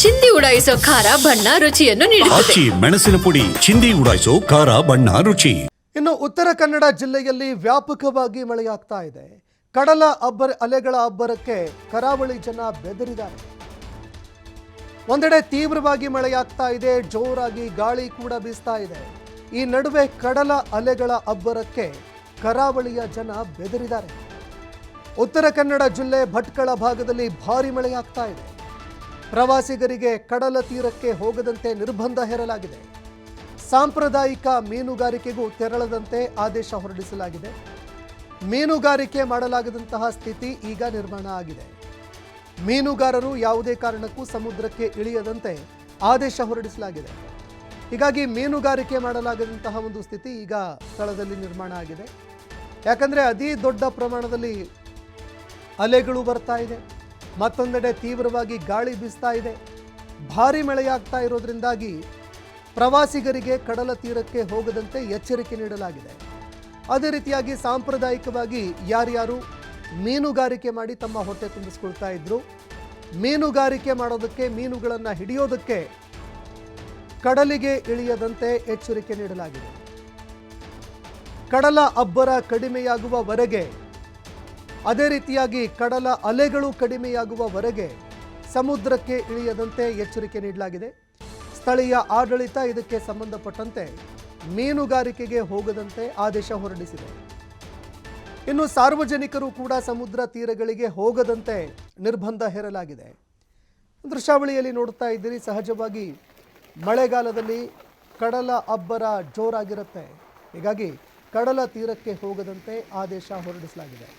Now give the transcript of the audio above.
ಚಿಂದಿ ಉಡಾಯಿಸೋ ಖಾರ ಬಣ್ಣ ರುಚಿಯನ್ನು ನೀಡುತ್ತದೆ. ಆಚಿ ಮೆಣಸಿನ ಪುಡಿ ಚಿಂದಿ ಉಡಾಯಿಸೋ ಖಾರ ಬಣ್ಣ ರುಚಿ. ಇನ್ನು ಉತ್ತರ ಕನ್ನಡ ಜಿಲ್ಲೆಯಲ್ಲಿ ವ್ಯಾಪಕವಾಗಿ ಮಳೆಯಾಗ್ತಾ ಇದೆ. ಕಡಲ ಅಲೆಗಳ ಅಬ್ಬರಕ್ಕೆ ಕರಾವಳಿ ಜನ ಬೆದರಿದ್ದಾರೆ. ಒಂದೆಡೆ ತೀವ್ರವಾಗಿ ಮಳೆಯಾಗ್ತಾ ಇದೆ, ಜೋರಾಗಿ ಗಾಳಿ ಕೂಡ ಬೀಸ್ತಾ ಇದೆ. ಈ ನಡುವೆ ಕಡಲ ಅಲೆಗಳ ಅಬ್ಬರಕ್ಕೆ ಕರಾವಳಿಯ ಜನ ಬೆದರಿದ್ದಾರೆ. ಉತ್ತರ ಕನ್ನಡ ಜಿಲ್ಲೆ ಭಟ್ಕಳ ಭಾಗದಲ್ಲಿ ಭಾರಿ ಮಳೆಯಾಗ್ತಾ ಇದೆ. ಪ್ರವಾಸಿಗರಿಗೆ ಕಡಲ ತೀರಕ್ಕೆ ಹೋಗದಂತೆ ನಿರ್ಬಂಧ ಹೇರಲಾಗಿದೆ. ಸಾಂಪ್ರದಾಯಿಕ ಮೀನುಗಾರಿಕೆಗೂ ತೆರಳದಂತೆ ಆದೇಶ ಹೊರಡಿಸಲಾಗಿದೆ. ಮೀನುಗಾರಿಕೆ ಮಾಡಲಾಗದಂತಹ ಸ್ಥಿತಿ ಈಗ ನಿರ್ಮಾಣ ಆಗಿದೆ. ಮೀನುಗಾರರು ಯಾವುದೇ ಕಾರಣಕ್ಕೂ ಸಮುದ್ರಕ್ಕೆ ಇಳಿಯದಂತೆ ಆದೇಶ ಹೊರಡಿಸಲಾಗಿದೆ. ಹೀಗಾಗಿ ಮೀನುಗಾರಿಕೆ ಮಾಡಲಾಗದಂತಹ ಒಂದು ಸ್ಥಿತಿ ಈಗ ಸ್ಥಳದಲ್ಲಿ ನಿರ್ಮಾಣ ಆಗಿದೆ. ಯಾಕಂದರೆ ಅತಿ ದೊಡ್ಡ ಪ್ರಮಾಣದಲ್ಲಿ ಅಲೆಗಳು ಬರ್ತಾ ಇದೆ, ಮತ್ತೊಂದೆಡೆ ತೀವ್ರವಾಗಿ ಗಾಳಿ ಬೀಸ್ತಾ ಇದೆ. ಭಾರಿ ಮಳೆಯಾಗ್ತಾ ಇರೋದ್ರಿಂದಾಗಿ ಪ್ರವಾಸಿಗರಿಗೆ ಕಡಲ ತೀರಕ್ಕೆ ಹೋಗದಂತೆ ಎಚ್ಚರಿಕೆ ನೀಡಲಾಗಿದೆ. ಅದೇ ರೀತಿಯಾಗಿ ಸಾಂಪ್ರದಾಯಿಕವಾಗಿ ಯಾರ್ಯಾರು ಮೀನುಗಾರಿಕೆ ಮಾಡಿ ತಮ್ಮ ಹೊಟ್ಟೆ ತುಂಬಿಸ್ಕೊಳ್ತಾ ಇದ್ರು, ಮೀನುಗಾರಿಕೆ ಮಾಡೋದಕ್ಕೆ, ಮೀನುಗಳನ್ನು ಹಿಡಿಯೋದಕ್ಕೆ ಕಡಲಿಗೆ ಇಳಿಯದಂತೆ ಎಚ್ಚರಿಕೆ ನೀಡಲಾಗಿದೆ. ಕಡಲ ಅಬ್ಬರ ಕಡಿಮೆಯಾಗುವವರೆಗೆ, ಅದೇ ರೀತಿಯಾಗಿ ಕಡಲ ಅಲೆಗಳು ಕಡಿಮೆಯಾಗುವವರೆಗೆ ಸಮುದ್ರಕ್ಕೆ ಇಳಿಯದಂತೆ ಎಚ್ಚರಿಕೆ ನೀಡಲಾಗಿದೆ. ಸ್ಥಳೀಯ ಆಡಳಿತ ಇದಕ್ಕೆ ಸಂಬಂಧಪಟ್ಟಂತೆ ಮೀನುಗಾರಿಕೆಗೆ ಹೋಗದಂತೆ ಆದೇಶ ಹೊರಡಿಸಿದೆ. ಇನ್ನು ಸಾರ್ವಜನಿಕರು ಕೂಡ ಸಮುದ್ರ ತೀರಗಳಿಗೆ ಹೋಗದಂತೆ ನಿರ್ಬಂಧ ಹೇರಲಾಗಿದೆ. ದೃಶ್ಯಾವಳಿಯಲ್ಲಿ ನೋಡ್ತಾ ಇದ್ದೀರಿ, ಸಹಜವಾಗಿ ಮಳೆಗಾಲದಲ್ಲಿ ಕಡಲ ಅಬ್ಬರ ಜೋರಾಗಿರುತ್ತೆ. ಹೀಗಾಗಿ ಕಡಲ ತೀರಕ್ಕೆ ಹೋಗದಂತೆ ಆದೇಶ ಹೊರಡಿಸಲಾಗಿದೆ.